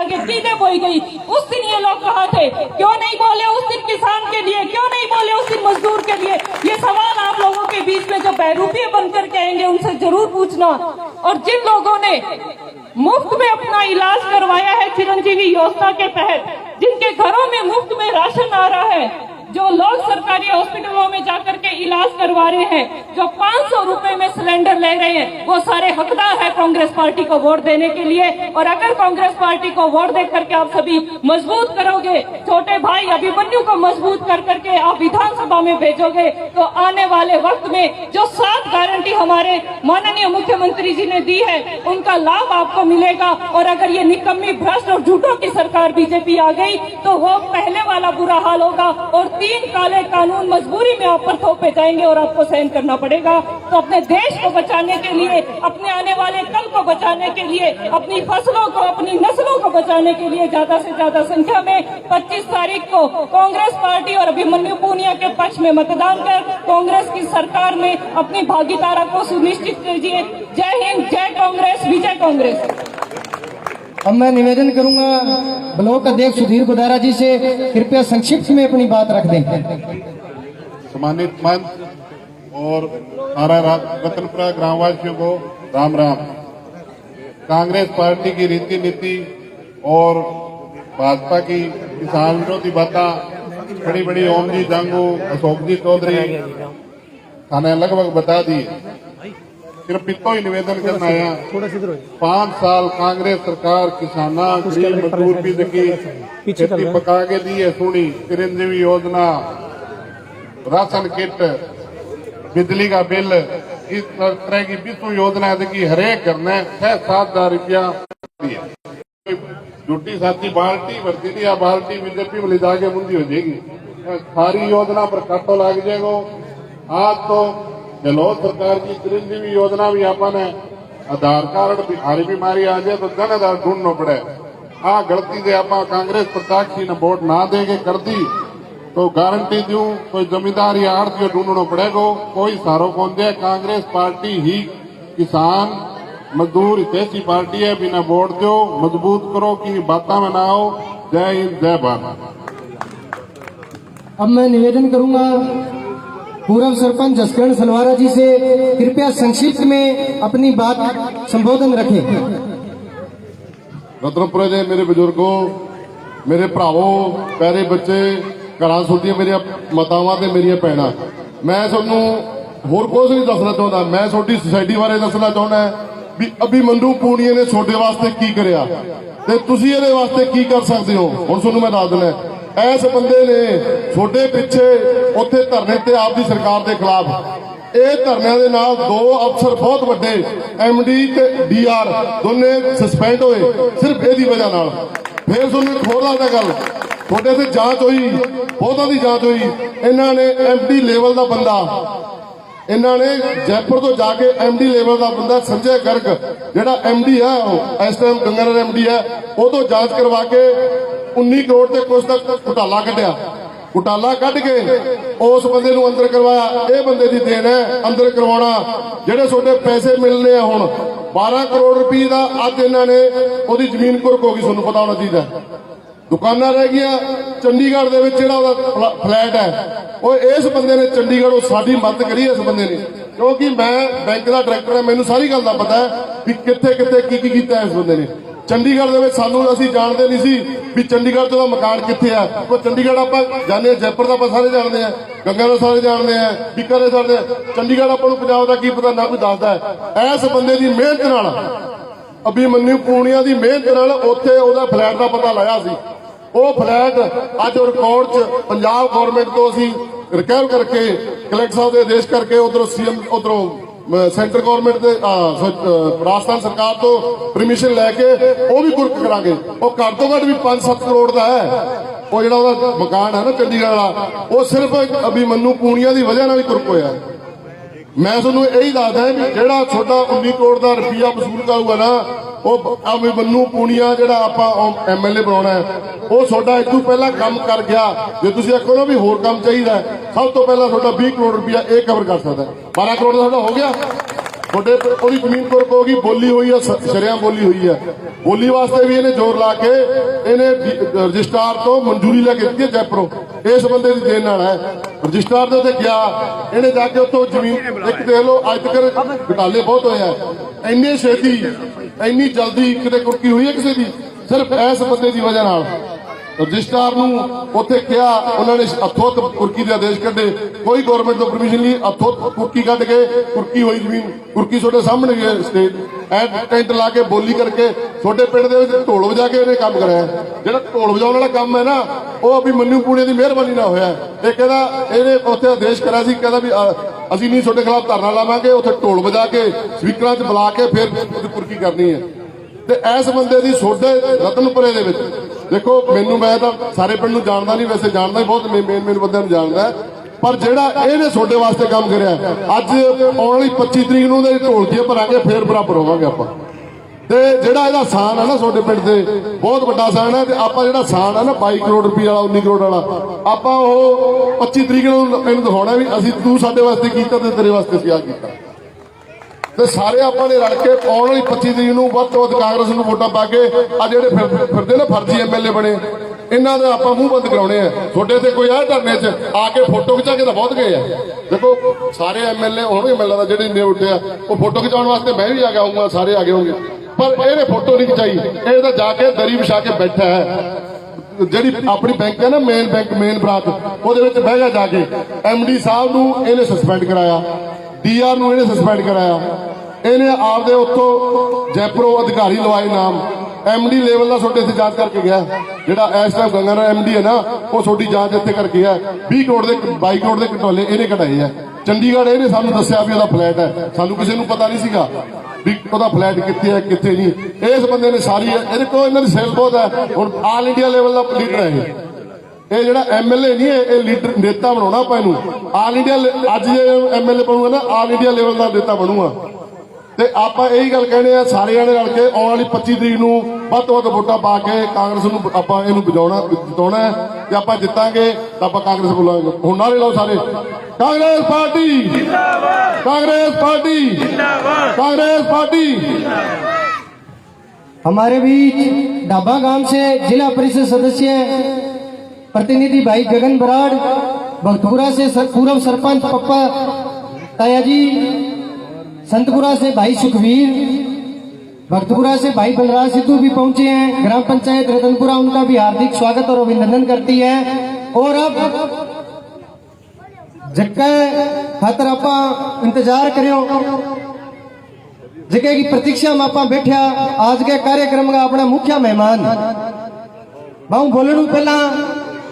चीजें बोई गई। उस दिन ये लोग कहा थे, क्यों नहीं बोले उस दिन किसान के लिए, क्यों नहीं बोले उस दिन मजदूर के लिए? ये सवाल आप लोगों के बीच में जो बहरूपी बनकर के आएंगे उनसे जरूर पूछना। और जिन लोगों ने मुफ्त में अपना इलाज करवाया है चिरंजीवी योजना के तहत, जिनके घरों में मुफ्त में राशन आ रहा है, जो लोग सरकारी हॉस्पिटलों में जाकर के इलाज करवा रहे हैं, जो 500 रुपए में सिलेंडर ले रहे हैं, वो सारे हकदार है कांग्रेस पार्टी को वोट देने के लिए। और अगर कांग्रेस पार्टी को वोट दे करके आप सभी मजबूत करोगे, छोटे भाई अभिमन्यु को मजबूत कर करके आप विधानसभा में भेजोगे, तो आने वाले वक्त में जो 7 गारंटी हमारे माननीय मुख्यमंत्री जी ने दी है, उनका लाभ आपको मिलेगा। और अगर ये निकम्मी भ्रष्ट और झूठों की सरकार बीजेपी आ गई, तो वो पहले वाला बुरा हाल होगा और 3 काले कानून मजबूरी में आप पर थोपे जाएंगे और आपको सहन करना पड़ेगा। तो अपने देश को बचाने के लिए, अपने आने वाले कल को बचाने के लिए, अपनी फसलों को, अपनी नस्लों को बचाने के लिए ज्यादा से ज्यादा संख्या में 25 तारीख को कांग्रेस पार्टी और अभिमन्यु पूनिया के पक्ष में मतदान कर कांग्रेस की सरकार में अपनी भागीदारी को सुनिश्चित कीजिए। जय हिंद, जय कांग्रेस, विजय कांग्रेस। अब मैं निवेदन करूंगा ब्लॉक अध्यक्ष सुधीर गुदारा जी से, कृपया संक्षिप्त में अपनी बात रख दें। सम्मानित मंच और सारा रतनपुरा ग्रामवासियों को राम राम। कांग्रेस पार्टी की रीति नीति और भाजपा की किसान विरोधी बातें बड़ी बड़ी ओम जी जांगू, अशोक जी चौधरी थाने लगभग बता दी। सिर्फ इतो ही निवेदन करना है, 5 साल कांग्रेस सरकार किसाना गरीब मजदूर की खेती पका के दी है सोनी, चिरंजीवी योजना, राशन किट, बिजली का बिल, इस तरह की 20 योजना देखी हरेक घर ने 6-7 हजार रुपया दिया। झूठी साथी बाल्टी भरती थी, या बाल्टी बीजेपी में ले जाके बूंदी हो जाएगी, सारी योजना पर काटो लग जाएगा। आज तो गहलोत सरकार की चिरंजीवी योजना भी अपन है, आधार कार्ड भारी बीमारी आ जाए तो जन आधार ढूंढना पड़े। गलती से आप कांग्रेस प्रत्याशी ने वोट ना देके कर दी तो गारंटी दूं कोई जमींदार या आड़ती ढूंढना पड़ेगा, कोई सहारो कौन दे। कांग्रेस पार्टी ही किसान मजदूर हितैषी पार्टी है, बिना वोट दो मजबूत करो कि बातें में ना आओ। जय हिंद, जय भारत। अब मैं निवेदन करूंगा पूर्व सरपंच जसकरण सलवारा जी से, कृपया संक्षिप्त में अपनी बात संबोधन रखें। रतनपुरा जी, मेरे बुजुर्गों, मेरे भरावों, प्यारे बच्चे, घर सुनती मेरिया मातावां ते मेरिया भैणां, मैं तुहानू होर कुछ नहीं दसना चाहता। मैं थोड़ी सोसाइटी बारे दसना चाहना भी अभिमन्यु पूनिया ने छोटे वास्ते की करिया ते तुसीं इहदे वास्ते की कर सकते हो। हुण तुहानू मैं दस देना, इस बंदे ने छोटे पिछे उत्थे धरने ते आपकी सरकार के खिलाफ, ये धरने के नाल 2 अफसर बहुत बड़े MD ते DR दोने सस्पेंड होए सिर्फ यही वजह नाल। फिर तुहानू होर दसदा गल, थोड़े से जांच हुई, बहुतों की जांच हुई, इन्होंने MD लेवल का बंदा, इन्होंने जयपुर तो जाके MD लेवल का बंदा संजय गर्ग जिहड़ा MD है इस टाइम गंगानगर MD है, वो तो जांच करवा के 19 करोड़ से कुछ तक घोटाला कढ़िया। घोटाला कढ़ के उस बंदे नूं अंदर करवाया। ये बंदे की देन है अंदर करवाना। जिहड़े छोटे पैसे मिलने हुण 12 करोड़ रुपये का, अज इन्होंने ओदी जमीन कुरक हो गई, तुहानूं पता होना चाहिए। दुकाना रह गई चंडीगढ़ दे विच जिहड़ा फ्लैट है, वो इस बंदे ने चंडीगढ़ साडी मदद करी इस बंदे ने, क्योंकि मैं बैंक का डायरैक्टर है, मैनूं सारी गल दा पता है भी कित्थे कित्थे की कीता इस बंदे ने। चंडीगढ़ दे विच सानूं असीं जाणदे नहीं सी भी चंडीगढ़ तो मकान कित्थे है। तो चंडीगढ़ आपां जाणे, जयपुर दा आपां सारे जानते हैं, गंगानगर सारे जानते हैं, बीकानेर सारे, चंडीगढ़ आपां नूं पंजाब दा की पता ना कोई दसदा है। इस बंदे की मेहनत नाल, अभिमन्यु पूनिया की मेहनत नाल उत्थे उहदा फ्लैट का पता लाया सी। वो फ्लैट अज रिकॉर्ड च पंजाब गौरमेंट तो असीं रिकवर करके कलैक्टर साहब के आदेश करके उधरों CM उधरों सेंटर गौरमेंट के राजस्थान सरकार तो परमिशन लैके वो भी कुर्क करांगे। वो घट तो घट भी 5-7 करोड़ का है। वो जिहड़ा मकान है ना चंडीगढ़ वाला, वो सिर्फ अभिमन्यु पूनिया की वजह नाल ही कुर्क होया। मैं तुहानूं यही दसदा भी जिहड़ा छोटा 19 करोड़ का रुपया वसूल करूगा ना, वो अभिमन्यु पूनिया जिहड़ा आपां MLA बनाउणा है, वो छोटा इस तों पहला काम कर गया। जे तुसीं आखो ना भी होर काम चाहिए, सब तो पहला छोटा 20 करोड़ रुपया ये कवर कर सकता है। 12 करोड़ का हो गया। ਤੁਹਾਡੇ ਉਹਦੀ ਜ਼ਮੀਨ ਕੁਰਕ ਹੋ ਗਈ, ਬੋਲੀ ਹੋਈ ਆ, ਸ਼ਰੇਆਮ ਬੋਲੀ ਹੋਈ ਆ। ਬੋਲੀ ਵਾਸਤੇ ਵੀ ਇਹਨੇ ਜ਼ੋਰ ਲਾ ਕੇ ਇਹਨੇ ਰਜਿਸਟਰਾਰ ਤੋਂ ਮਨਜ਼ੂਰੀ ਲੈ ਕੇ ਦਿੱਤੀ ਹੈ ਜੈਪਰੋ, ਇਸ ਬੰਦੇ ਦੀ ਦੇਣ ਨਾਲ ਹੈ। ਰਜਿਸਟਰਾਰ ਦੇ ਉੱਤੇ ਗਿਆ, ਇਹਨੇ ਜਾ ਕੇ ਉੱਥੋਂ ਜ਼ਮੀਨ, ਇੱਕ ਦੇਖ ਲਓ ਅੱਜ ਤੱਕ ਘਟਾਲੇ ਬਹੁਤ ਹੋਏ ਆ, ਇੰਨੀ ਛੇਤੀ ਇੰਨੀ ਜਲਦੀ ਕਿਤੇ ਕੁਰਕੀ ਹੋਈ ਹੈ ਕਿਸੇ ਦੀ? ਸਿਰਫ ਇਸ ਬੰਦੇ ਦੀ ਵਜ੍ਹਾ ਨਾਲ। ਰਜਿਸਟਰਾਰ ਨੂੰ ਉੱਥੇ ਕਿਹਾ, ਉਹਨਾਂ ਨੇ ਹੱਥੋਂ ਕੁਰਕੀ ਦੇ ਆਦੇਸ਼ ਕੱਢੇ, ਕੋਈ ਗਵਰਨਮੈਂਟ ਤੋਂ ਪਰਮਿਸ਼ਨ ਨਹੀਂ, ਹੱਥੋਂ ਕੁਰਕੀ ਕੱਢ ਕੇ ਕੁਰਕੀ ਹੋਈ ਜ਼ਮੀਨ, ਕੁਰਕੀ ਤੁਹਾਡੇ ਸਾਹਮਣੇ ਗਏ ਸਟੇਟ ਐਡ ਟੈਂਟ ਲਾ ਕੇ ਬੋਲੀ ਕਰਕੇ ਤੁਹਾਡੇ ਪਿੰਡ ਦੇ ਵਿੱਚ ਢੋਲ ਵਜਾ ਕੇ ਇਹਨੇ ਕੰਮ ਕਰਾਇਆ। ਜਿਹੜਾ ਢੋਲ ਵਜਾਉਣ ਵਾਲਾ ਕੰਮ ਹੈ ਨਾ, ਉਹ ਅਭਿਮਨਿਊ ਪੁਣੇ ਦੀ ਮਿਹਰਬਾਨੀ ਨਾਲ ਹੋਇਆ। ਇਹ ਕਹਿੰਦਾ ਇਹਨੇ ਉੱਥੇ ਆਦੇਸ਼ ਕਰਿਆ ਸੀ, ਕਹਿੰਦਾ ਵੀ ਅਸੀਂ ਨਹੀਂ ਤੁਹਾਡੇ ਖਿਲਾਫ ਧਰਨਾ ਲਾਵਾਂਗੇ, ਉੱਥੇ ਢੋਲ ਵਜਾ ਕੇ ਸਪੀਕਰਾਂ 'ਚ ਬੁਲਾ ਕੇ ਫਿਰ ਕੁਰਕੀ ਕਰਨੀ ਹੈ। ਤੇ ਇਸ ਬੰਦੇ ਦੀ ਸੋਡੇ ਰਤਨਪੁਰੇ ਦੇ ਵਿੱਚ ਦੇਖੋ, ਮੈਨੂੰ ਮੈਂ ਤਾਂ ਸਾਰੇ ਪਿੰਡ ਨੂੰ ਜਾਣਦਾ ਨਹੀਂ, ਵੈਸੇ ਜਾਣਦਾ ਹੀ ਬਹੁਤ ਮੇਨ ਬੰਦਿਆਂ ਨੂੰ ਜਾਣਦਾ, ਪਰ ਜਿਹੜਾ ਇਹਨੇ ਤੁਹਾਡੇ ਵਾਸਤੇ ਕੰਮ ਕਰਿਆ, ਅੱਜ ਆਉਣ ਵਾਲੀ 25 ਤਰੀਕ ਨੂੰ ਦੇ ਢੋਲਕੀਆਂ ਭਰਾਂਗੇ, ਫੇਰ ਬਰਾਬਰ ਹੋਵਾਂਗੇ ਆਪਾਂ। ਤੇ ਜਿਹੜਾ ਇਹਦਾ ਸਾਨ ਹੈ ਨਾ ਤੁਹਾਡੇ ਪਿੰਡ ਦੇ, ਬਹੁਤ ਵੱਡਾ ਸਾਨ ਹੈ। ਤੇ ਆਪਾਂ ਜਿਹੜਾ ਸਾਨ ਹੈ ਨਾ 22 ਕਰੋੜ ਰੁਪਏ ਵਾਲਾ, 19 ਕਰੋੜ ਵਾਲਾ, ਆਪਾਂ ਉਹ 25 ਤਰੀਕ ਨੂੰ ਇਹਨੂੰ ਦਿਖਾਉਣਾ ਵੀ ਅਸੀਂ, ਤੂੰ ਸਾਡੇ ਵਾਸਤੇ ਕੀਤਾ ਤੇ ਤੇਰੇ ਵਾਸਤੇ ਅਸੀਂ ਆ ਕੀਤਾ। ਤੇ ਸਾਰੇ ਆਪਾਂ ਨੇ ਰਲ ਕੇ ਆਉਣ ਵਾਲੀ 25 ਤਰੀਕ ਨੂੰ ਵੱਧ ਤੋਂ ਵੱਧ ਕਾਂਗਰਸ ਨੂੰ ਵੋਟਾਂ ਪਾ ਕੇ ਆ ਜਿਹੜੇ ਫਿਰਦੇ ਨੇ ਫਰਜ਼ੀ ਐਮਐਲਏ ਬਣੇ, ਇਹਨਾਂ ਦੇ ਆਪਾਂ ਮੂੰਹ ਬੰਦ ਕਰਾਉਣੇ ਆ। ਤੁਹਾਡੇ ਤੇ ਕੋਈ ਆ ਧਰਨੇ 'ਚ ਆ ਕੇ ਫੋਟੋ ਖਿਚਾ ਕੇ ਤਾਂ ਬਹੁਤ ਗਏ ਆ। ਦੇਖੋ ਸਾਰੇ ਐਮਐਲਏ ਹੋਣਗੇ, ਮੈਨੂੰ ਲੱਗਦਾ ਜਿਹੜੇ ਇੰਨੇ ਉੱਠੇ ਆ, ਉਹ ਫੋਟੋ ਖਿਚਾਉਣ ਵਾਸਤੇ ਮੈਂ ਵੀ ਆ ਗਿਆ ਹੋਊਗਾ, ਸਾਰੇ ਆ ਗਏ ਹੋਣਗੇ, ਪਰ ਇਹਨੇ ਫੋਟੋ ਨਹੀਂ ਖਿਚਾਈ। ਇਹ ਤਾਂ ਜਾ ਕੇ ਦਰੀ ਵਿਛਾ ਕੇ ਬੈਠਾ ਹੈ, ਜਿਹੜੀ ਆਪਣੀ ਬੈਂਕ ਹੈ ਨਾ, ਮੇਨ ਬ੍ਰਾਂਚ, ਉਹਦੇ ਵਿੱਚ ਬਹਿ ਗਿਆ ਜਾ ਕੇ। ਐਮਡੀ ਸਾਹਿਬ ਨੂੰ ਇਹਨੇ ਸਸਪੈਂਡ ਕਰਾਇਆ, ਡੀਆਰ ਨੂੰ ਇਹਨੇ ਸਸਪੈਂਡ ਕਰਾਇਆ, ਇਹਨੇ ਆਪਦੇ ਉੱਥੋਂ ਜੈਪਰੋ ਅਧਿਕਾਰੀ ਲਵਾਏ ਨਾਮ। ਐਮਡੀ ਲੈਵਲ ਦਾ ਤੁਹਾਡੇ ਇੱਥੇ ਜਾਂਚ ਕਰਕੇ ਗਿਆ, ਜਿਹੜਾ ਇਸ ਟਾਈਮ ਗੰਗਾਨਗਰ ਐਮਡੀ ਹੈ ਨਾ, ਉਹ ਤੁਹਾਡੀ ਜਾਂਚ ਇੱਥੇ ਕਰਕੇ ਗਿਆ। 20 ਕਰੋੜ ਦੇ 22 ਕਰੋੜ ਦੇ ਘਟਾਲੇ ਇਹਨੇ ਕਢਾਏ ਆ। ਚੰਡੀਗੜ੍ਹ ਇਹਨੇ ਸਾਨੂੰ ਦੱਸਿਆ ਵੀ ਉਹਦਾ ਫਲੈਟ ਹੈ, ਸਾਨੂੰ ਕਿਸੇ ਨੂੰ ਪਤਾ ਨਹੀਂ ਸੀਗਾ ਵੀ ਉਹਦਾ ਫਲੈਟ ਕਿੱਥੇ ਹੈ ਕਿੱਥੇ ਨਹੀਂ। ਇਸ ਬੰਦੇ ਨੇ ਸਾਰੀ, ਇਹਦੇ ਕੋਲ ਇਹਨਾਂ ਦੀ ਸੇਲ ਬਹੁਤ ਹੈ। ਹੁਣ ਆਲ ਇੰਡੀਆ ਲੈਵਲ ਦਾ ਲੀਡਰ ਹੈ ਇਹ ਜਿਹੜਾ ਐਮਐਲਏ ਨਹੀਂ, ਇਹ ਲੀਡਰ ਨੇਤਾ ਬਣਾਉਣਾ ਆਪਾਂ ਇਹਨੂੰ। ਆਲ ਇੰਡੀਆ ਅੱਜ ਜੇ ਐਮਐਲਏ ਬਣੂਗਾ ਨਾ, ਆਲ ਇੰਡੀਆ ਲੈਵਲ ਦਾ ਨੇਤਾ ਬਣੂਗਾ। ਤੇ ਆਪਾਂ ਇਹੀ ਗੱਲ ਕਹਿੰਦੇ ਆ, ਸਾਰੇ ਜਣੇ ਰਲ ਕੇ ਆਉਣ ਵਾਲੀ 25 ਤਰੀਕ ਨੂੰ ਵੱਧ ਤੋਂ ਵੱਧ ਵੋਟਾਂ ਪਾ ਕੇ ਕਾਂਗਰਸ ਨੂੰ ਆਪਾਂ ਇਹਨੂੰ ਜਿਤਾਉਣਾ ਹੈ। ਤੇ ਆਪਾਂ ਜਿੱਤਾਂਗੇ ਤਾਂ ਆਪਾਂ ਕਾਂਗਰਸ ਬੁਲਾਵਾਂਗੇ। ਹੁਣ ਨਾਰੇ ਲਾਓ ਸਾਰੇ, कांग्रेस पार्टी जिंदाबाद, कांग्रेस पार्टी जिंदाबाद, कांग्रेस पार्टी। हमारे बीच डाबा गांव से जिला परिषद सदस्य प्रतिनिधि भाई गगन बराड़, भक्तपुरा से पूर्व सरपंच पप्पा ताया जी, संतपुरा से भाई सुखवीर, भक्तपुरा से भाई बलराज सिद्धू भी पहुंचे हैं। ग्राम पंचायत रतनपुरा उनका भी हार्दिक स्वागत और अभिनंदन करती है। और अब जगह खातर आपा इंतजार करियो, जगह की प्रतीक्षा में आपा बैठा। आज के कार्यक्रम का अपना मुख्य मेहमान मैं बोलने पहला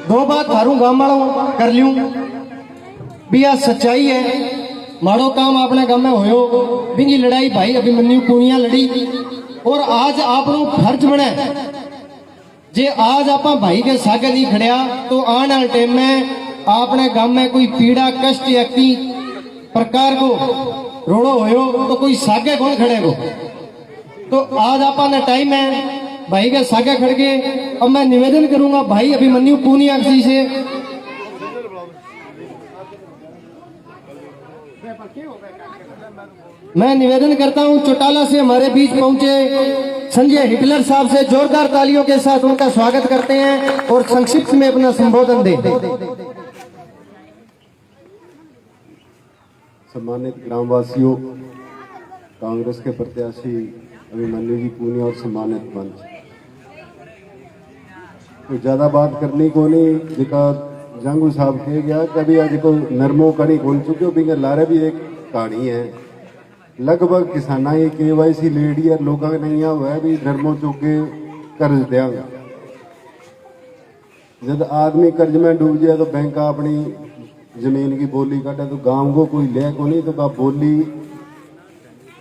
2 बात थारू गांव वालों कर लूं भी आ सच्चाई है। माड़ो काम अपने गांव में होयो, बिंगी लड़ाई भाई अभिमन्यु पुनिया लड़ी। और आज आप फर्ज बने जे आज आप भाई के सागे नहीं खड़िया तो आने वाले टाइम में आपने गांव में कोई पीड़ा कष्ट या की प्रकार को रोड़ो होयो तो कोई सागे कौन खड़ेगो। तो आज आपने टाइम है भाई के सागे खड़ के। अब मैं निवेदन करूंगा भाई अभिमन्यु पूनिया जी से, मैं निवेदन करता हूं चौटाला से हमारे बीच पहुंचे संजय हिटलर साहब से जोरदार तालियों के साथ उनका स्वागत करते हैं और संक्षिप्त में अपना संबोधन दें। सम्मानित ग्रामवासियों, कांग्रेस के प्रत्याशी अभिमन्यु जी पूनिया और सम्मानित मंच, तो ज्यादा बात करनी को नहीं, जिका जंगू साहब कह गया कभी आज को नरमो कड़ी बोल चुके हो, बिंगे लारे भी एक कहानी है। लगभग किसाना ये KYC लेडी और लोग नहीं हुआ है भी नरमो चुके कर्ज देंगे। जब आदमी कर्ज में डूब जाए तो बैंक अपनी जमीन की बोली काटे तो गांव को कोई ले को नहीं, तो बाप बोली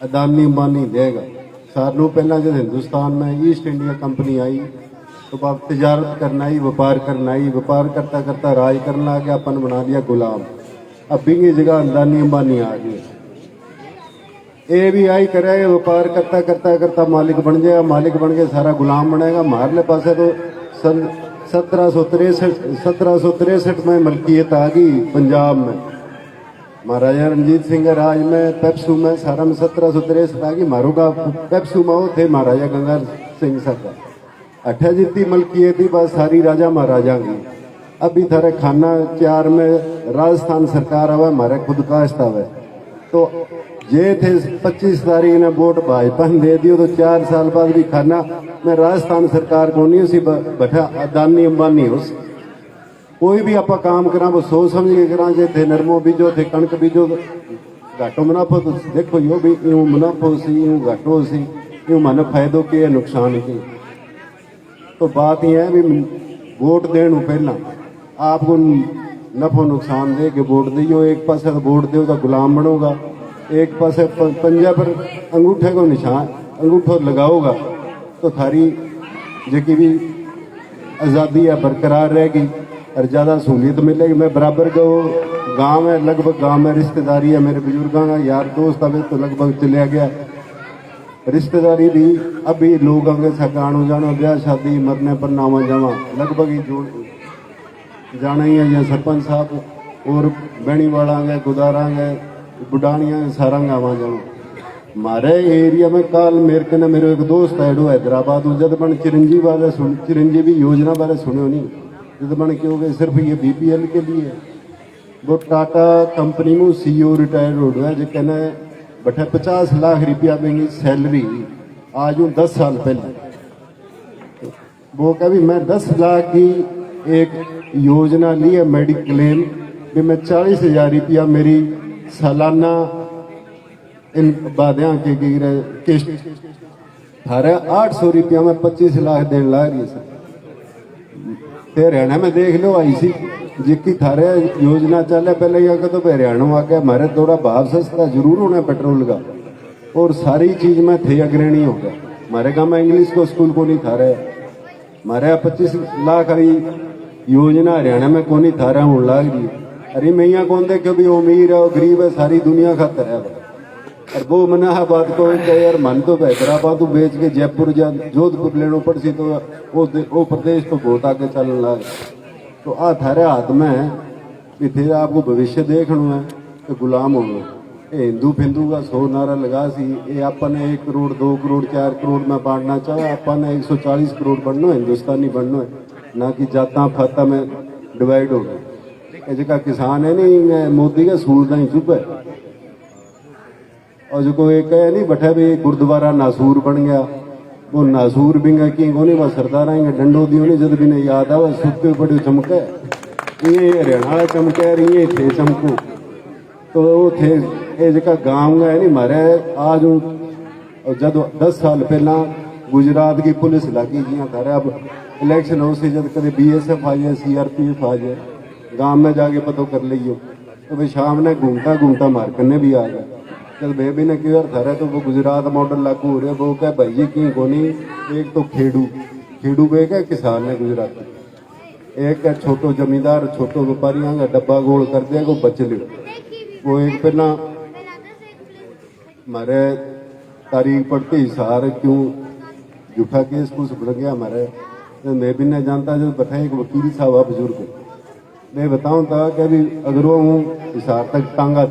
अदानी अंबानी देगा। सालों पहला जब हिंदुस्तान में ईस्ट इंडिया कंपनी आई तो बाप तजारत करना ही, व्यापार करना ही, व्यापार करता करता राज करना आगे अपन बना दिया गुलाम। अब बिंगी जगह अदानी अंबानी आ गई। ये भी आई करे व्यापार करता करता करता मालिक बन जाएगा, मालिक बन के सारा गुलाम बनेगा। मारले पास तो सन 1763 में मलकियत आ गई पंजाब में। महाराजा रणजीत सिंह के राज में पेप्सू में सारा में 1763 था कि मारो का पेप्सू में वो थे महाराजा गंगा सिंह सरकार। 28 जितनी मलकियत थी बस सारी राजा महाराजा की। अभी थारे खाना 4 में राजस्थान सरकार आवे, हमारे खुद कास्ट आवे। तो ये थे 25 तारीख ने वोट भाजपा ने दे दियो तो 4 साल बाद भी खाना में राजस्थान सरकार को नहीं उसी बैठा अदानी अंबानी उस कोई भी आप काम करा वो सोच समझ के करा। जे थे नरमो बीजो थे कणक बीजो घाटो मुनाफो तो देखो यो भी यूं मुनाफो सी यूं घाटो सी यूं मन फायदो के नुकसान की। तो बात यह है भी वोट देने पहला आपको नफो नुकसान दे के वोट दियो। एक पासे तो वोट दो तो गुलाम बनोगा, एक पासे पंजा पर अंगूठे को निशान अंगूठो लगाओगा तो थारी जी भी आज़ादी है बरकरार रहेगी और ज़्यादा सहूलियत मिलेगी। मैं बराबर को गांव है, लगभग गांव में रिश्तेदारी है, मेरे बुजुर्गों का यार दोस्त अभी तो लगभग चलिया गया। रिश्तेदारी भी अभी लोग अंगे सकाणो जानो ब्याह शादी मरने पर नामा जावा लगभग ही जोड़ जाना ही है। या सरपंच साहब और बेणी वाला गए गुदारा गए बुढ़ानिया सारा गावा जानो। हमारे एरिया में काल मेरे कने मेरे एक दोस्त है हैदराबाद जब बन चिरंजीवी योजना बारे सुनो नहीं जब बन क्योंकि सिर्फ ये BPL के लिए वो टाटा कंपनी में CEO रिटायर्ड हो गया जो कहना बैठा 50 लाख रुपया मेरी सैलरी आज हूँ 10 साल पहले। वो कह भी मैं 10 लाख की एक योजना ली है मेडिक्लेम भी मैं 40,000 रुपया मेरी सालाना इन बाधिया के गिरे किस्त थारे 800 रुपया में 25 लाख देने लग रही है। हरियाणा में देख लो ऐसी जिसकी थारे योजना चले पहले यहाँ तो हरियाणा आ गया हमारे थोड़ा भाव सस्ता जरूर होना पेट्रोल का और सारी चीज में थे अग्रणी हो गया। हमारे गाँव में इंग्लिश को स्कूल को नहीं था रहे, हमारे यहाँ 25 लाख वाली योजना हरियाणा में को नहीं था रहा हूँ लाग रही। अरे मैं यहाँ कौन देखे भी अमीर है गरीब है सारी दुनिया खातर है। और वो मना है बात को यार मन तो हैदराबाद बेच के जयपुर या जोधपुर लेनो पड़ सी तो वो प्रदेश तो बहुत आगे चलने लगा। तो आ थारे हाथ में भी थे आपको भविष्य देखना है तो गुलाम हो गए। हिंदू फिंदू का 100 नारा लगा सी ये अपन 1 करोड़ 2 करोड़ 4 करोड़ में बांटना चाहे अपन 140 करोड़ बनना हिंदुस्तानी बनना है ना कि जाता फाता में डिवाइड हो गए। जगह किसान है नहीं मोदी का सूरत ही चुप है और जो कोई कहे नहीं बैठा भी गुरुद्वारा नासूर बन गया वो नासूर भी कि को नहीं वह सरदार आएंगे डंडो दियो नहीं जब भी नहीं याद आवा सुखे पड़े चमके ये हरियाणा चमके ये थे चमकू तो वो थे ये जगह गाँव है नहीं मारे आज जब 10 साल पहला गुजरात की पुलिस लगी जी थारे अब इलेक्शन हो सी जब कभी BSF आ जाए CRPF आ जाए गाँव में जाके पता कर लियो तो भाई शाम ने घूमता घूमता मार करने भी आ गया। जब बेबी ने क्यों था तो वो गुजरात मॉडल लागू हो रहे वो क्या भाई जी की कोनी एक तो खेडू बे क्या किसान है गुजरात एक क्या छोटो जमींदार छोटो व्यापारियों का डब्बा गोल कर दिया को बच लियो। वो एक पहला हमारे तारीख पड़ती सार क्यों झूठा केस कुछ बढ़ गया हमारे तो मैं भी नहीं जानता जब बैठा एक वकील साहब बुजुर्ग मैं बताऊं था कि अभी अगर वो हूँ हिसार तक टांगा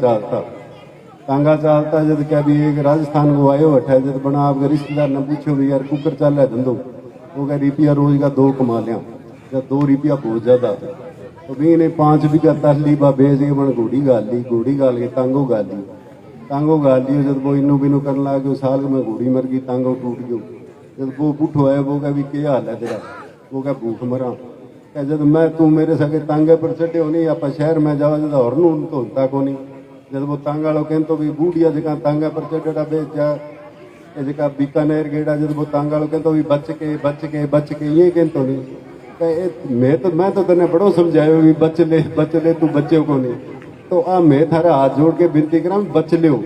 चालता जब क्या भी एक राजस्थान को आयो बैठा जब बना आप रिश्तेदार ने पूछो भी यार कुकर चल रहा है धंधो वो क्या रुपया रोज का 2 कमा लिया या 2 रुपया बहुत ज्यादा तो भी ने 5 बीघा तली बा बेच के बन घोड़ी गाल के टांगो गाल लियो जब वो इनू बिनू करने लगे साल में घोड़ी मर गई टांगो टूट गयो। जब वो पुठो है वो क्या भी क्या हाल है तेरा वो क्या भूख मरा क्या जब मैं तू मेरे सके टांगे पर चढ़े हो नहीं आप शहर में जाओ जब और नू तो होता को नहीं जब वो टांगा लो कहते तो भी बूढ़िया जगह टांगा पर चढ़ा बेच जा जगह बीकानेर गेड़ा जब वो टांगा लो कहते तो भी बच के ये कहते तो नहीं मैं तो तेने बड़ो समझायो भी बच ले तू बच्चे को नहीं तो आ मैं थारा हाथ जोड़ के विनती करा बच लियो।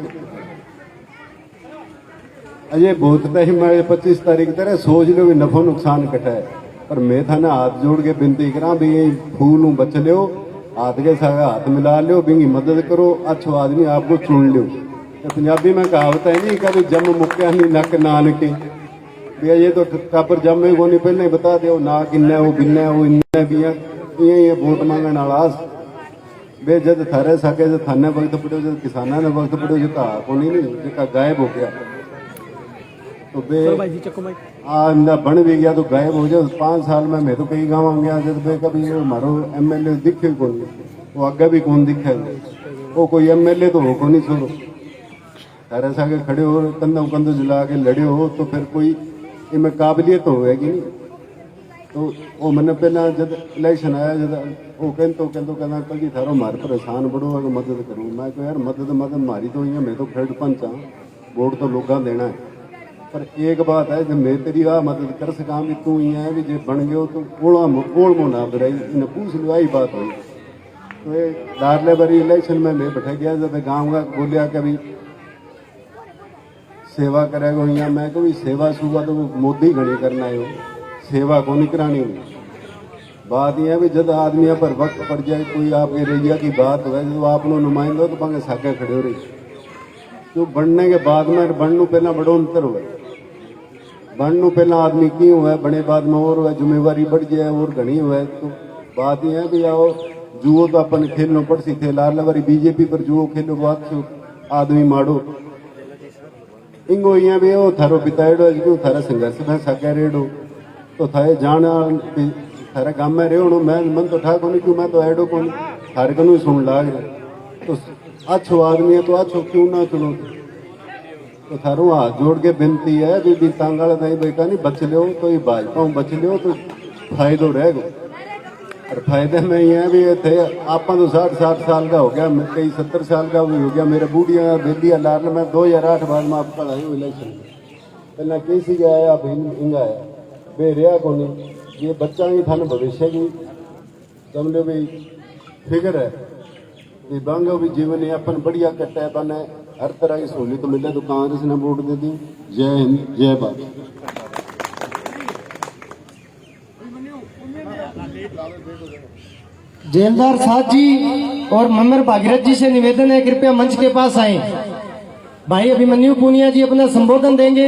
अजय बहुत ही मैं 25 तारीख तरह सोच लो भी नफो नुकसान कटा है पर मैं था ना हाथ जोड़ के विनती करा भी ये फूल हूँ बच लियो हाथ के साथ हाथ मिला लियो बिंगी मदद करो अच्छो आदमी आपको चुन लियो। तो पंजाबी में कहावत है नहीं कभी जम मुक्या नहीं नक नान के भैया ये तो टापर जमे को नहीं पहले बता दो ना किन्ना वो बिन्ना वो इन्ना भी ये वोट मांगने वाला वे जब थारे साके जब थाने वक्त पड़ो जब किसाना ने वक्त पड़ो जो कहा को नहीं जो गायब हो गया तो वे इंदा बन भी गया तो गायब हो जाए 5 साल में मैं तो कई गाँव गया जब वे कभी वो मारो MLA दिखे कौन वो आगे भी कौन दिखे वो कोई MLA तो हो को नहीं छोड़ो थारे साके खड़े हो कंधों कंधों जला के लड़े हो तो फिर कोई इनमें काबिलियत तो होएगी नहीं तो वो मैंने पहला जब इलेक्शन आया जब वो कहना कल जी थारो मार परेशान बड़ो है मदद करूँ मैं कह यार मदद मारी तो ही है मैं तो खर्ड पंच हाँ वोट तो लोग देना है पर एक बात है जब मैं तेरी आ मदद कर सका भी तू ही है भी जो बन गयो तो ओल मो ना बुराई इन्हें पूछ लो आई बात हुई तो ये डारले बारी इलेक्शन में मैं बैठा गया जब गाँव का बोलिया कभी सेवा करेगा यहाँ मैं कभी सेवा सुबह तो मोदी घड़ी करना है सेवा को नहीं करानी बात यह है भी जब आदमी पर वक्त पड़ जाए कोई आपके रैया की बात हो जब आप लोग नुमाइंदे हो तो भागे साके खड़े हो रही तो बनने के बाद में बनू पहला बड़ो अंतर हुआ बनू पहला आदमी क्यों हुआ बने बाद में और हुआ जिम्मेवारी बढ़ जाए और घनी हुआ तो बात यह है भी आओ जुओ तो अपन खेलना पड़ सी थे लाल बारी बीजेपी पर जुओ खेलो बात आदमी मारो इंगो यहाँ भी हो थारो बिताएडो क्यों थारा संघर्ष में साके रेडो तो थारे जाना थारे गाँव में रहो मैं मन तो ठा को क्यों मैं तो एडो को थारे कनु सुन लाग तो अच्छो आदमी है तो अच्छो क्यों ना चुनो तो थारो हाथ जोड़ के विनती है भी तांगाल दाई बेटा नहीं बच लो तो ये भाजपा बच लो तो फायदो रहेगा और फायदे में ये भी थे आप तो 60 साल का हो गया कई 70 साल का भी हो गया मेरे बूढ़िया बेलिया लाल में 2008 बाद में आपका आई इलेक्शन पहला कैसी गया आया अब हिंगा आया बे रिया को नहीं ये बच्चा ही थाने भविष्य की समझो भी फिक्र है भी बांगो भी जीवन यापन बढ़िया कट्टा है बने हर तरह की सहूलियत मिले तो कांग्रेस ने वोट दे दी जय हिंद जय भारत जेलदार साहब जी और मम्मर भागीरथ जी से निवेदन है कृपया मंच के पास आए भाई अभिमन्यु पूनिया जी अपना संबोधन देंगे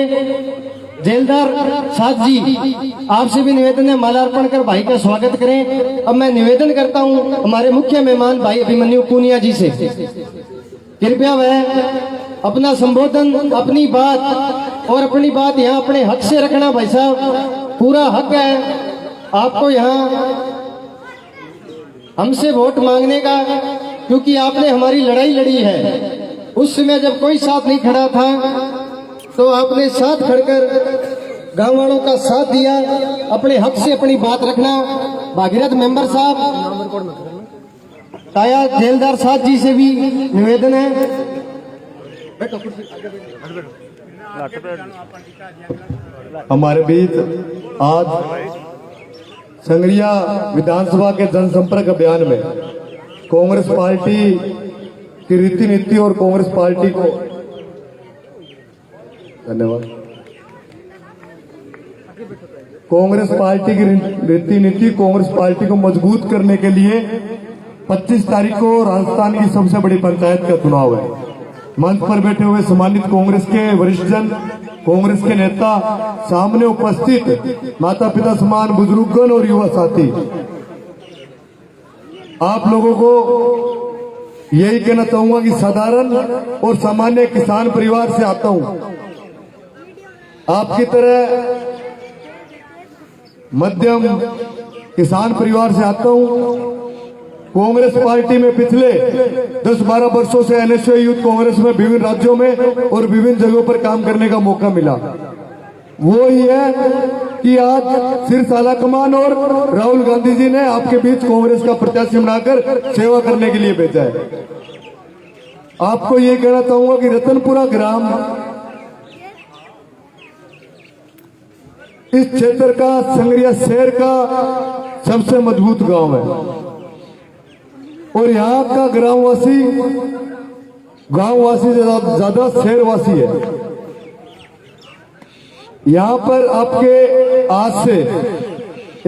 जेलदार साहब जी आपसे भी निवेदन है मालार्पण कर भाई का स्वागत करें अब मैं निवेदन करता हूं हमारे मुख्य मेहमान भाई अभिमन्यु पूनिया जी से कृपया वह अपना संबोधन अपनी बात और अपनी बात यहाँ अपने हक से रखना भाई साहब पूरा हक है आपको यहाँ हमसे वोट मांगने का क्योंकि आपने हमारी लड़ाई लड़ी है उस समय जब कोई साथ नहीं खड़ा था तो आपने साथ खड़कर गांव वालों का साथ दिया अपने हक से अपनी बात रखना भागीरथ मेंबर साहब ताया जेलदार साहब जी से भी निवेदन है हमारे बीच आज संगरिया विधानसभा के जनसंपर्क अभियान में कांग्रेस पार्टी की रीति नीति और कांग्रेस पार्टी को धन्यवाद कांग्रेस पार्टी की रीति नीति कांग्रेस पार्टी को मजबूत करने के लिए 25 तारीख को राजस्थान की सबसे बड़ी पंचायत का चुनाव है मंच पर बैठे हुए सम्मानित कांग्रेस के वरिष्ठ जन कांग्रेस के नेता सामने उपस्थित माता पिता समान बुजुर्गगण और युवा साथी आप लोगों को यही कहना चाहूंगा कि साधारण और सामान्य किसान परिवार से आता हूं आपकी तरह मध्यम किसान परिवार से आता हूं कांग्रेस पार्टी में पिछले 10-12 वर्षों से एनएसयू यूथ कांग्रेस में विभिन्न राज्यों में और विभिन्न जगहों पर काम करने का मौका मिला वो ही है कि आज सिरसाला कमान और राहुल गांधी जी ने आपके बीच कांग्रेस का प्रत्याशी बनाकर सेवा करने के लिए भेजा है आपको ये कहना चाहूंगा कि रतनपुरा ग्राम इस क्षेत्र का संगरिया शहर का सबसे मजबूत गांव है और यहाँ का गांववासी ज्यादा शहरवासी है यहाँ पर आपके आज से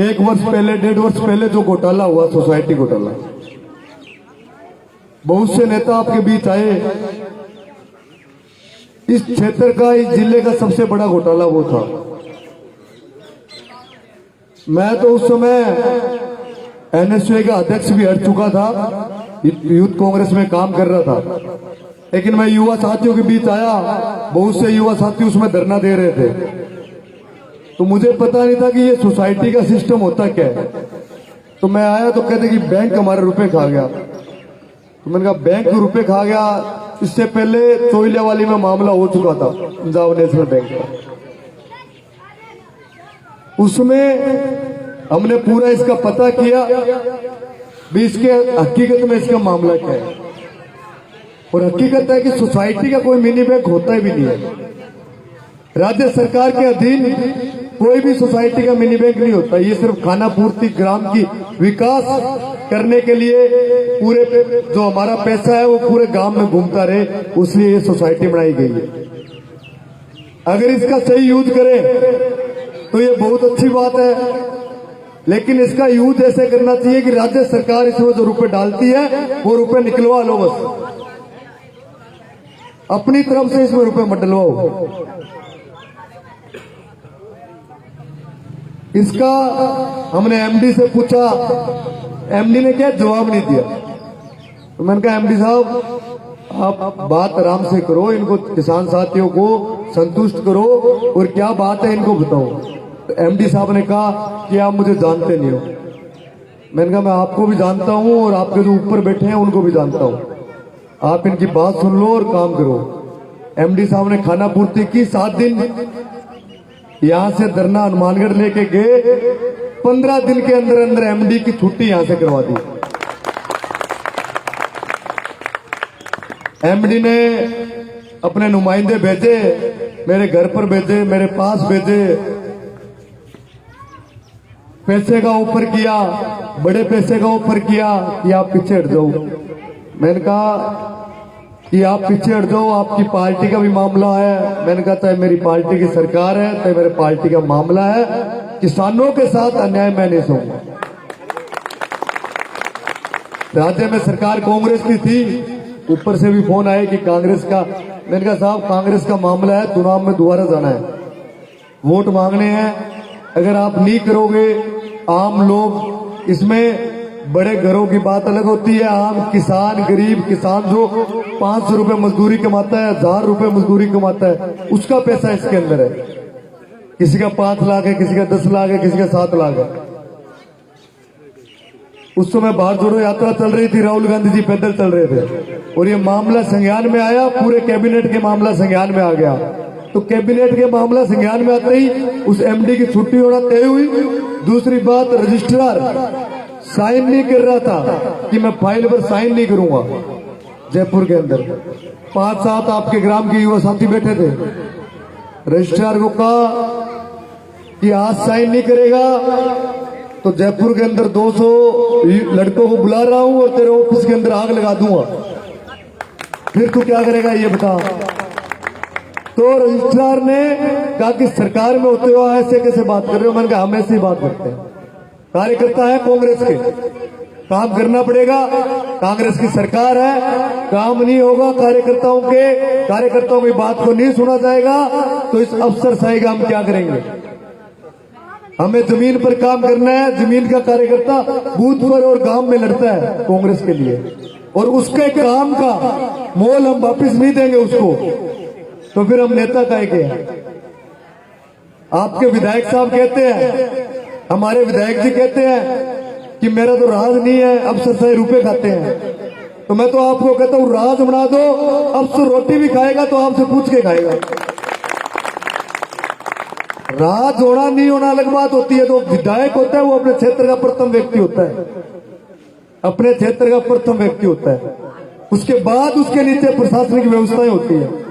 1 वर्ष पहले 1.5 वर्ष पहले जो घोटाला हुआ सोसाइटी घोटाला बहुत से नेता आपके बीच आए इस क्षेत्र का इस जिले का सबसे बड़ा घोटाला वो था मैं तो उस समय एनएसयू का अध्यक्ष भी हट चुका था यूथ कांग्रेस में काम कर रहा था, लेकिन मैं युवा साथियों के बीच आया, बहुत से युवा साथी उसमें धरना दे रहे थे, तो मुझे पता नहीं था कि ये सोसाइटी का सिस्टम होता क्या है। तो मैं आया तो कहते कि बैंक हमारे रुपए खा गया। तो मैंने कहा बैंक रुपए खा गया, इससे पहले चोइलियावाली में मामला हो चुका था पंजाब नेशनल बैंक का, उसमें हमने पूरा इसका पता किया भी इसके हकीकत में इसका मामला क्या है। और हकीकत है कि सोसाइटी का कोई मिनी बैंक होता ही भी नहीं है। राज्य सरकार के अधीन कोई भी सोसाइटी का मिनी बैंक नहीं होता। ये सिर्फ खाना पूर्ति, ग्राम की विकास करने के लिए पूरे जो हमारा पैसा है वो पूरे गांव में घूमता रहे, इसलिए ये सोसाइटी बनाई गई है। अगर इसका सही यूज करें तो ये बहुत अच्छी बात है, लेकिन इसका यूज ऐसे करना चाहिए कि राज्य सरकार इसमें जो रुपए डालती है वो रुपए निकलवा लो, बस अपनी तरफ से इसमें रुपए मत डलवाओ। इसका हमने एमडी से पूछा, एमडी ने क्या जवाब नहीं दिया। तो मैंने कहा एमडी साहब आप बात आराम से करो, इनको किसान साथियों को संतुष्ट करो और क्या बात है इनको बताओ। तो एमडी साहब ने कहा कि आप मुझे जानते नहीं हो। मैंने कहा मैं आपको भी जानता हूं और आपके जो ऊपर बैठे हैं उनको भी जानता हूं, आप इनकी बात सुन लो और काम करो। एमडी साहब ने खाना पूर्ति की, 7 दिन यहां से धरना हनुमानगढ़ लेके गए, 15 दिन के अंदर अंदर एमडी की छुट्टी यहां से करवा दी। एमडी ने अपने नुमाइंदे भेजे, मेरे घर पर भेजे, मेरे पास भेजे, पैसे का ऑफर किया, बड़े पैसे का ऑफर किया कि आप पीछे हट जाओ। मैंने कहा कि आप पीछे हट जाओ, आपकी पार्टी का भी मामला है। मैंने कहा चाहे मेरी पार्टी की सरकार है, चाहे मेरे पार्टी का मामला है, किसानों के साथ अन्याय मैं नहीं सहूंगा। राज्य में सरकार कांग्रेस की थी, ऊपर से भी फोन आए कि कांग्रेस का। मैंने कहा साहब कांग्रेस का मामला है, चुनाव में दोबारा जाना है, वोट मांगने हैं। अगर आप नहीं करोगे, आम लोग, इसमें बड़े घरों की बात अलग होती है, आम किसान, गरीब किसान जो 500 रुपए मजदूरी कमाता है, 1000 रुपए मजदूरी कमाता है, उसका पैसा इसके अंदर है। किसी का 5 लाख है, किसी का 10 लाख है, किसी का 7 लाख है। उस समय भारत जोड़ो यात्रा चल रही थी, राहुल गांधी जी पैदल चल रहे थे और ये मामला संज्ञान में आया, पूरे कैबिनेट के मामला संज्ञान में आ गया। तो कैबिनेट के मामला संज्ञान में आते ही उस एमडी की छुट्टी होना तय हुई। दूसरी बात, रजिस्ट्रार साइन नहीं कर रहा था कि मैं फाइल पर साइन नहीं करूंगा। जयपुर के अंदर 5-7 आपके ग्राम के युवा साथी बैठे थे, रजिस्ट्रार को कहा कि आज साइन नहीं करेगा तो जयपुर के अंदर 200 लड़कों को बुला रहा हूं और तेरे ऑफिस के अंदर आग लगा दूंगा, फिर तू क्या करेगा ये बता। तो रजिस्ट्रार ने कहा कि सरकार में होते हुए ऐसे कैसे बात कर रहे हो। मैंने कहा हम ऐसे ही बात करते हैं, कार्यकर्ता है कांग्रेस के, काम करना पड़ेगा, कांग्रेस की सरकार है, काम नहीं होगा कार्यकर्ताओं की बात को नहीं सुना जाएगा तो इस अफसरशाही का हम क्या करेंगे। हमें जमीन पर काम करना है, जमीन का कार्यकर्ता बूथ पर और गांव में लड़ता है कांग्रेस के लिए, और उसके काम का मोल हम वापिस नहीं देंगे उसको, तो फिर हम नेता काहे के हैं। आपके विधायक साहब कहते हैं, हमारे विधायक जी कहते हैं कि मेरा तो राज नहीं है, अफसरशाही रुपए खाते हैं। तो मैं तो आपको कहता हूं राज बना दो, अफसर रोटी भी खाएगा तो आपसे पूछ के खाएगा। राज होना नहीं होना अलग बात होती है। तो विधायक होता है वो अपने क्षेत्र का प्रथम व्यक्ति होता है, अपने क्षेत्र का प्रथम व्यक्ति होता है, उसके बाद उसके नीचे प्रशासनिक व्यवस्थाएं होती है।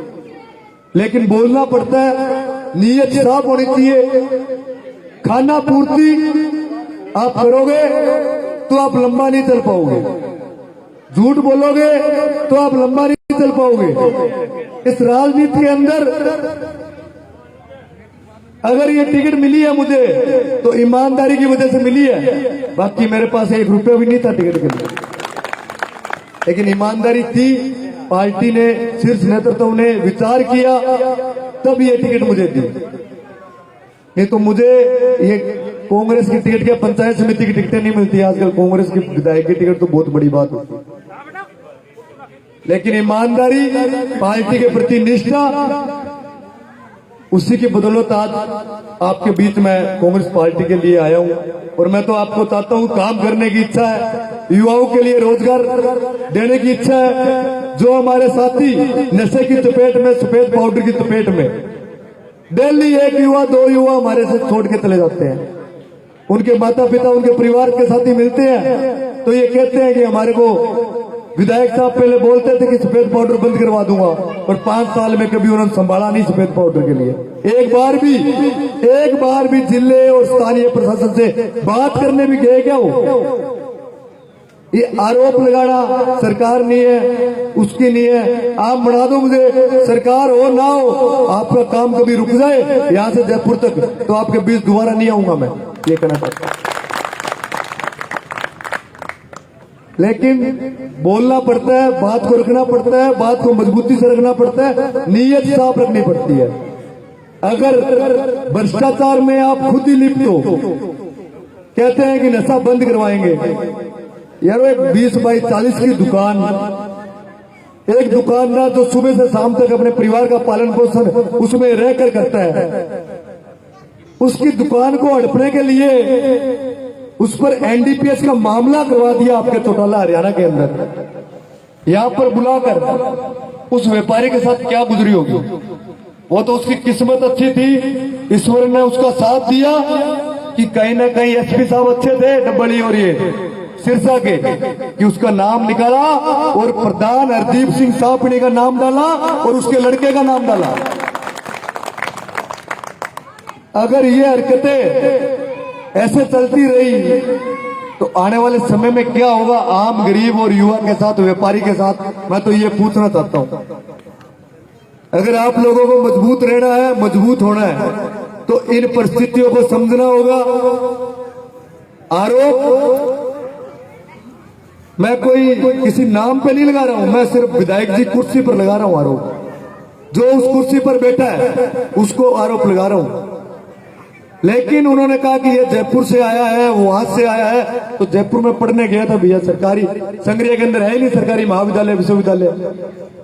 लेकिन बोलना पड़ता है, नीयत साफ होनी चाहिए। खाना पूर्ति आप करोगे तो आप लंबा नहीं चल पाओगे, झूठ बोलोगे तो आप लंबा नहीं चल पाओगे। इस राजनीति के अंदर अगर ये टिकट मिली है मुझे तो ईमानदारी की वजह से मिली है, बाकी मेरे पास 1 रुपया भी नहीं था टिकट के लिए, लेकिन ईमानदारी थी। पार्टी ने, शीर्ष नेतृत्व ने विचार किया तब ये टिकट मुझे दी, नहीं तो मुझे ये कांग्रेस की टिकट क्या, पंचायत समिति की टिकटें नहीं मिलती आजकल। कांग्रेस की विधायक की टिकट तो बहुत बड़ी बात होती है। लेकिन ईमानदारी, पार्टी के प्रति निष्ठा, उसी की बदौलत आज आपके बीच में कांग्रेस पार्टी के लिए आया हूं। और मैं तो आपको बताता हूं, काम करने की इच्छा है, युवाओं के लिए रोजगार देने की इच्छा है। जो हमारे साथी नशे की चपेट में, सफेद पाउडर की चपेट में, डेली एक युवा, दो युवा हमारे से छोड़ के चले जाते हैं। उनके माता पिता, उनके परिवार के साथी मिलते हैं तो ये कहते हैं कि हमारे को विधायक साहब पहले बोलते थे कि सफेद पाउडर बंद करवा दूंगा, और 5 साल में कभी उन्होंने संभाला नहीं सफेद पाउडर के लिए। एक बार भी जिले और स्थानीय प्रशासन से बात करने भी गए क्या वो? ये आरोप लगाना सरकार नहीं है, उसकी नहीं है। आप बना दो मुझे, सरकार हो ना हो, आपका काम कभी रुक जाए यहां से जयपुर तक, तो आपके बीच दोबारा नहीं आऊंगा। मैं ये कहना चाहता हूं। लेकिन बोलना पड़ता है, बात को रखना पड़ता है, बात को मजबूती से रखना पड़ता है, नीयत साफ रखनी पड़ती है। अगर भ्रष्टाचार में आप खुद ही लिप्त हो, कहते हैं कि नशा बंद करवाएंगे, यार एक 20 बाई 40 की दुकान, एक दुकानदार जो सुबह से शाम तक अपने परिवार का पालन पोषण उसमें रहकर करता है, उसकी दुकान को हड़पने के लिए उस पर एनडीपीएस का मामला करवा दिया आपके चौटाला हरियाणा के अंदर। यहां पर बुलाकर उस व्यापारी के साथ क्या गुजरी होगी? वो तो उसकी किस्मत अच्छी थी, ईश्वर ने उसका साथ दिया कि कहीं ना कहीं एसपी साहब अच्छे थे, डबली और ये सिरसा के, कि उसका नाम निकाला और प्रधान हरदीप सिंह सापणी का नाम डाला और उसके लड़के का नाम डाला। अगर ये हरकतें ऐसे चलती रही तो आने वाले समय में क्या होगा आम गरीब और युवा के साथ, व्यापारी के साथ? मैं तो ये पूछना चाहता हूं। अगर आप लोगों को मजबूत रहना है, मजबूत होना है, तो इन परिस्थितियों को समझना होगा। आरोप मैं कोई किसी नाम पे नहीं लगा रहा हूं, मैं सिर्फ विधायक जी कुर्सी पर लगा रहा हूं आरोप। जो उस कुर्सी पर बैठा है उसको आरोप लगा रहा हूं। लेकिन उन्होंने कहा कि ये जयपुर से आया है, वहां से आया है, तो जयपुर में पढ़ने गया था भैया, सरकारी संग्रह के अंदर है ही नहीं सरकारी महाविद्यालय विश्वविद्यालय,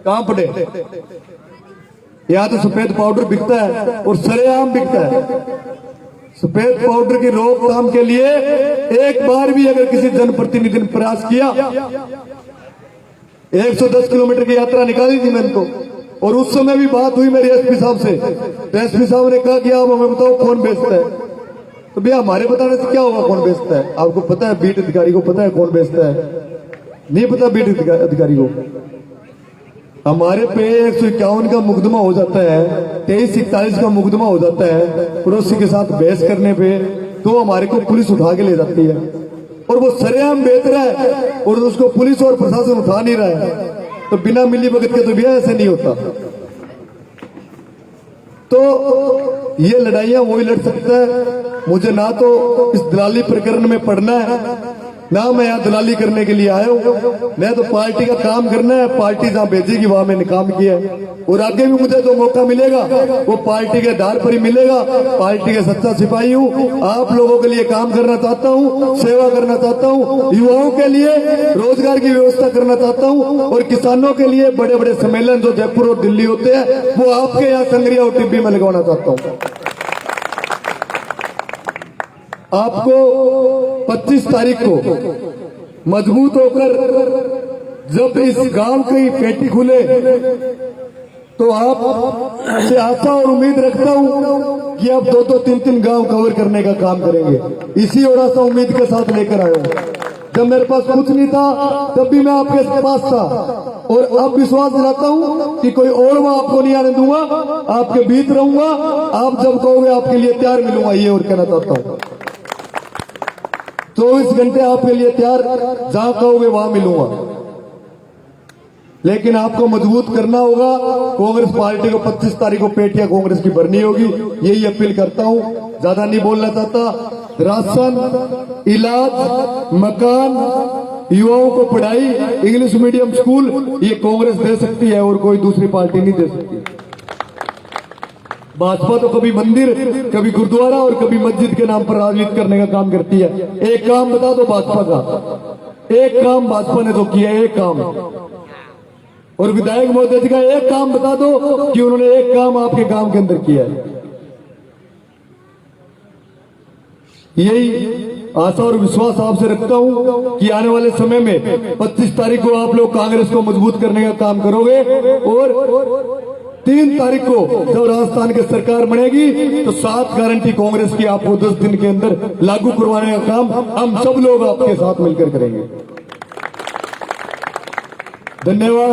कहां पढ़े? यहां तो सफेद पाउडर बिकता है और सरेआम बिकता है। सफेद पाउडर की रोकथाम के लिए एक बार भी अगर किसी जनप्रतिनिधि ने प्रयास किया, 110 किलोमीटर की यात्रा निकाली थी मैंने तो, और उस समय भी बात हुई मेरी एसपी साहब से, तो एसपी साहब ने कहा कि आप हमें बताओ कौन बेचता है। तो भैया हमारे बताने से क्या होगा कौन बेचता है? आपको पता है, बीट अधिकारी को पता है कौन बेचता है? नहीं पता बीट अधिकारी को? हमारे पे 151 का मुकदमा हो जाता है, 2341 का मुकदमा हो जाता है पड़ोसी के साथ बहस करने पे, तो हमारे को पुलिस उठा के ले जाती है, और वो सरेआम बेच रहा है और उसको पुलिस और प्रशासन उठा नहीं रहा है। तो बिना मिली भगत के तो भैया ऐसे नहीं होता। तो ये लड़ाइयां वही लड़ सकता है। मुझे ना तो इस दलाली प्रकरण में पड़ना है, ना मैं यहाँ दलाली करने के लिए आया हूँ। मैं तो पार्टी का काम करना है, पार्टी जहाँ भेजेगी वहां मैंने काम किया है, और आगे भी मुझे जो मौका मिलेगा वो पार्टी के आधार पर ही मिलेगा। पार्टी का सच्चा सिपाही हूँ, आप लोगों के लिए काम करना चाहता हूँ, सेवा करना चाहता हूँ, युवाओं के लिए रोजगार की व्यवस्था करना चाहता हूँ, और किसानों के लिए बड़े बड़े सम्मेलन जो जयपुर और दिल्ली होते हैं वो आपके यहाँ संग्रिया और टिब्बी में लगवाना चाहता हूँ। आपको 25 तारीख को मजबूत होकर जब इस गांव की पेटी खुले तो आप से आशा और उम्मीद रखता हूं कि आप 2-2, 3-3 गांव कवर करने का काम करेंगे। इसी और आशा उम्मीद के साथ लेकर आया हूं। जब मेरे पास कुछ नहीं था तब भी मैं आपके पास था, और अब विश्वास दिलाता हूं कि कोई और मैं आपको नहीं आने दूंगा, आपके बीच रहूंगा। आप जब कहोगे आपके लिए तैयार मिलूंगा, ये और कहना चाहता हूं। 24 घंटे आपके लिए तैयार, जहां कहोगे वहां मिलूंगा। लेकिन आपको मजबूत करना होगा। कांग्रेस पार्टी को 25 तारीख को पेटियां कांग्रेस की भरनी होगी, यही अपील करता हूं। ज्यादा नहीं बोलना चाहता। राशन, इलाज, मकान, युवाओं को पढ़ाई, इंग्लिश मीडियम स्कूल, ये कांग्रेस दे सकती है और कोई दूसरी पार्टी नहीं दे सकती। भाजपा तो कभी मंदिर, कभी गुरुद्वारा और कभी मस्जिद के नाम पर राजनीति करने का काम करती है। एक काम बता दो भाजपा का, एक काम भाजपा ने तो किया, एक काम, और विधायक महोदय जी का एक काम बता दो कि उन्होंने एक काम आपके गांव के अंदर किया है। यही आशा और विश्वास आपसे रखता हूं कि आने वाले समय में 25 तारीख को आप लोग कांग्रेस को मजबूत करने का काम करोगे और 3 तारीख को जब राजस्थान की सरकार बनेगी तो 7 गारंटी कांग्रेस की आपको 10 दिन के अंदर लागू करवाने का काम हम सब लोग आपके साथ मिलकर करेंगे। धन्यवाद।